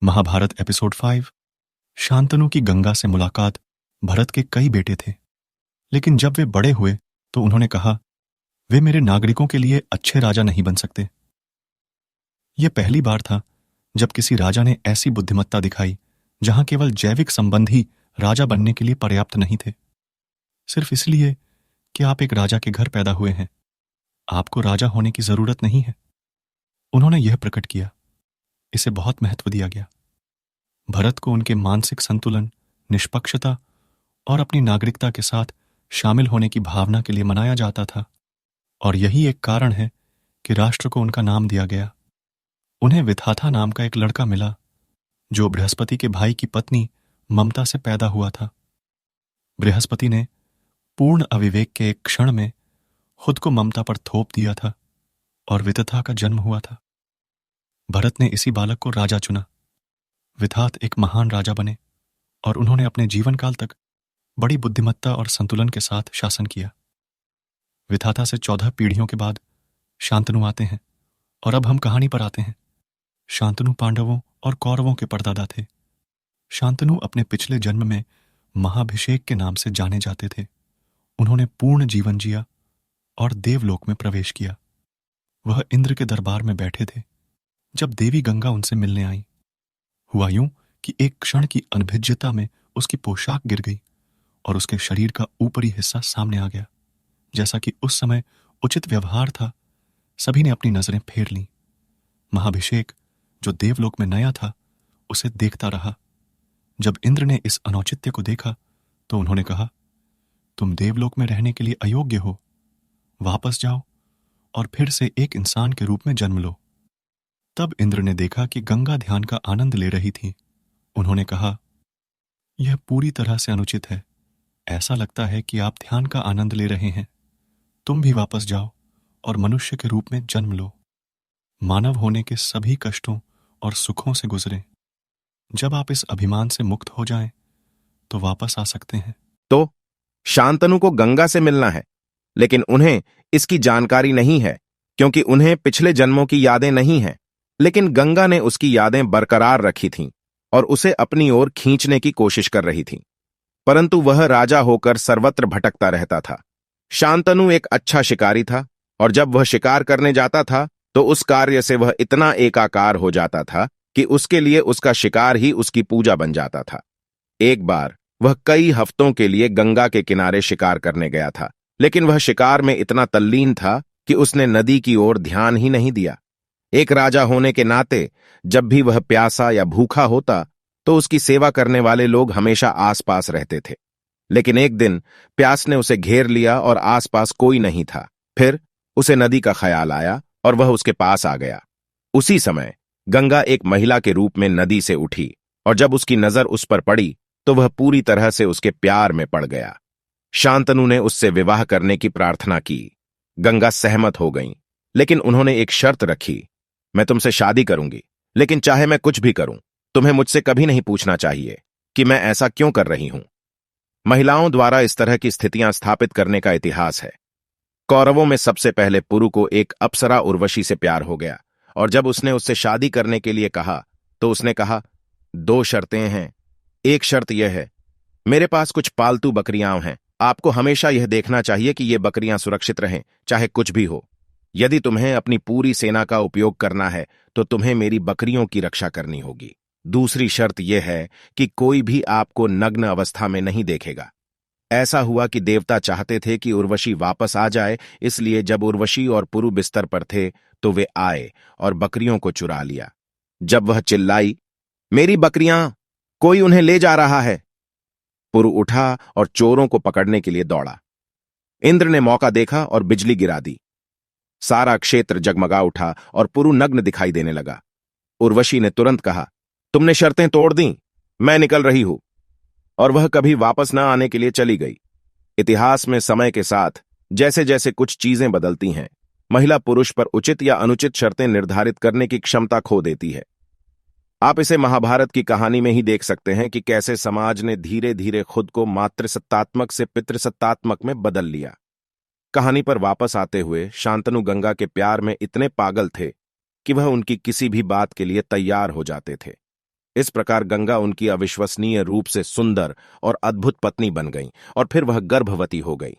Mahabharat episode 5। Shantanu की गंगा से मुलाकात। भरत के कई बेटे थे, लेकिन जब वे बड़े हुए तो उन्होंने कहा, वे मेरे नागरिकों के लिए अच्छे राजा नहीं बन सकते। यह पहली बार था जब किसी राजा ने ऐसी बुद्धिमत्ता दिखाई जहां केवल जैविक संबंध ही राजा बनने के लिए पर्याप्त नहीं थे। सिर्फ इसलिए कि आप एक राजा के घर पैदा हुए हैं, आपको राजा होने की जरूरत नहीं है। उन्होंने यह प्रकट किया। इसे बहुत महत्व दिया गया। भरत को उनके मानसिक संतुलन, निष्पक्षता और अपनी नागरिकता के साथ शामिल होने की भावना के लिए मनाया जाता था, और यही एक कारण है कि राष्ट्र को उनका नाम दिया गया। उन्हें विधाता नाम का एक लड़का मिला, जो बृहस्पति के भाई की पत्नी ममता से पैदा हुआ था। बृहस्पति ने पूर्ण अविवेक के एक क्षण में खुद को ममता पर थोप दिया था और वितथा का जन्म हुआ था। भरत ने इसी बालक को राजा चुना। विधात एक महान राजा बने और उन्होंने अपने जीवन काल तक बड़ी बुद्धिमत्ता और संतुलन के साथ शासन किया। विधाता से 14 पीढ़ियों के बाद शांतनु आते हैं, और अब हम कहानी पर आते हैं। शांतनु पांडवों और कौरवों के परदादा थे। शांतनु अपने पिछले जन्म में महाभिषेक के नाम से जाने जाते थे। उन्होंने पूर्ण जीवन जिया और देवलोक में प्रवेश किया। वह इंद्र के दरबार में बैठे थे जब देवी गंगा उनसे मिलने आई। हुआ यूं कि एक क्षण की अनभिज्ञता में उसकी पोशाक गिर गई और उसके शरीर का ऊपरी हिस्सा सामने आ गया। जैसा कि उस समय उचित व्यवहार था, सभी ने अपनी नजरें फेर लीं। महाभिषेक, जो देवलोक में नया था, उसे देखता रहा। जब इंद्र ने इस अनौचित्य को देखा तो उन्होंने कहा, तुम देवलोक में रहने के लिए अयोग्य हो। वापस जाओ और फिर से एक इंसान के रूप में जन्म लो। तब इंद्र ने देखा कि गंगा ध्यान का आनंद ले रही थी। उन्होंने कहा, यह पूरी तरह से अनुचित है। ऐसा लगता है कि आप ध्यान का आनंद ले रहे हैं। तुम भी वापस जाओ और मनुष्य के रूप में जन्म लो। मानव होने के सभी कष्टों और सुखों से गुजरें। जब आप इस अभिमान से मुक्त हो जाएं, तो वापस आ सकते हैं। तो शांतनु को गंगा से मिलना है, लेकिन उन्हें इसकी जानकारी नहीं है, क्योंकि उन्हें पिछले जन्मों की यादें नहीं हैं। लेकिन गंगा ने उसकी यादें बरकरार रखी थीं और उसे अपनी ओर खींचने की कोशिश कर रही थी, परंतु वह राजा होकर सर्वत्र भटकता रहता था। शांतनु एक अच्छा शिकारी था, और जब वह शिकार करने जाता था तो उस कार्य से वह इतना एकाकार हो जाता था कि उसके लिए उसका शिकार ही उसकी पूजा बन जाता था। एक बार वह कई हफ्तों के लिए गंगा के किनारे शिकार करने गया था, लेकिन वह शिकार में इतना तल्लीन था कि उसने नदी की ओर ध्यान ही नहीं दिया। एक राजा होने के नाते जब भी वह प्यासा या भूखा होता तो उसकी सेवा करने वाले लोग हमेशा आसपास रहते थे। लेकिन एक दिन प्यास ने उसे घेर लिया और आसपास कोई नहीं था। फिर उसे नदी का ख्याल आया और वह उसके पास आ गया। उसी समय गंगा एक महिला के रूप में नदी से उठी, और जब उसकी नजर उस पर पड़ी तो वह पूरी तरह से उसके प्यार में पड़ गया। शांतनु ने उससे विवाह करने की प्रार्थना की। गंगा सहमत हो गई, लेकिन उन्होंने एक शर्त रखी, मैं तुमसे शादी करूंगी, लेकिन चाहे मैं कुछ भी करूं, तुम्हें मुझसे कभी नहीं पूछना चाहिए कि मैं ऐसा क्यों कर रही हूं। महिलाओं द्वारा इस तरह की स्थितियां स्थापित करने का इतिहास है। कौरवों में सबसे पहले पुरु को एक अप्सरा उर्वशी से प्यार हो गया, और जब उसने उससे शादी करने के लिए कहा तो उसने कहा, 2 शर्तें हैं। एक शर्त यह है, मेरे पास कुछ पालतू बकरियां हैं। आपको हमेशा यह देखना चाहिए कि ये बकरियां सुरक्षित रहें, चाहे कुछ भी हो। यदि तुम्हें अपनी पूरी सेना का उपयोग करना है तो तुम्हें मेरी बकरियों की रक्षा करनी होगी। दूसरी शर्त यह है कि कोई भी आपको नग्न अवस्था में नहीं देखेगा। ऐसा हुआ कि देवता चाहते थे कि उर्वशी वापस आ जाए, इसलिए जब उर्वशी और पुरु बिस्तर पर थे तो वे आए और बकरियों को चुरा लिया। जब वह चिल्लाई, मेरी बकरियां, कोई उन्हें ले जा रहा है, पुरु उठा और चोरों को पकड़ने के लिए दौड़ा। इंद्र ने मौका देखा और बिजली गिरा दी। सारा क्षेत्र जगमगा उठा और पुरु नग्न दिखाई देने लगा। उर्वशी ने तुरंत कहा, तुमने शर्तें तोड़ दी, मैं निकल रही हूं, और वह कभी वापस न आने के लिए चली गई। इतिहास में समय के साथ जैसे जैसे कुछ चीजें बदलती हैं, महिला पुरुष पर उचित या अनुचित शर्तें निर्धारित करने की क्षमता खो देती है। आप इसे महाभारत की कहानी में ही देख सकते हैं कि कैसे समाज ने धीरे धीरे खुद को मातृसत्तात्मक से पितृसत्तात्मक में बदल लिया। कहानी पर वापस आते हुए शांतनु गंगा के प्यार में इतने पागल थे कि वह उनकी किसी भी बात के लिए तैयार हो जाते थे। इस प्रकार गंगा उनकी अविश्वसनीय रूप से सुंदर और अद्भुत पत्नी बन गई और फिर वह गर्भवती हो गई।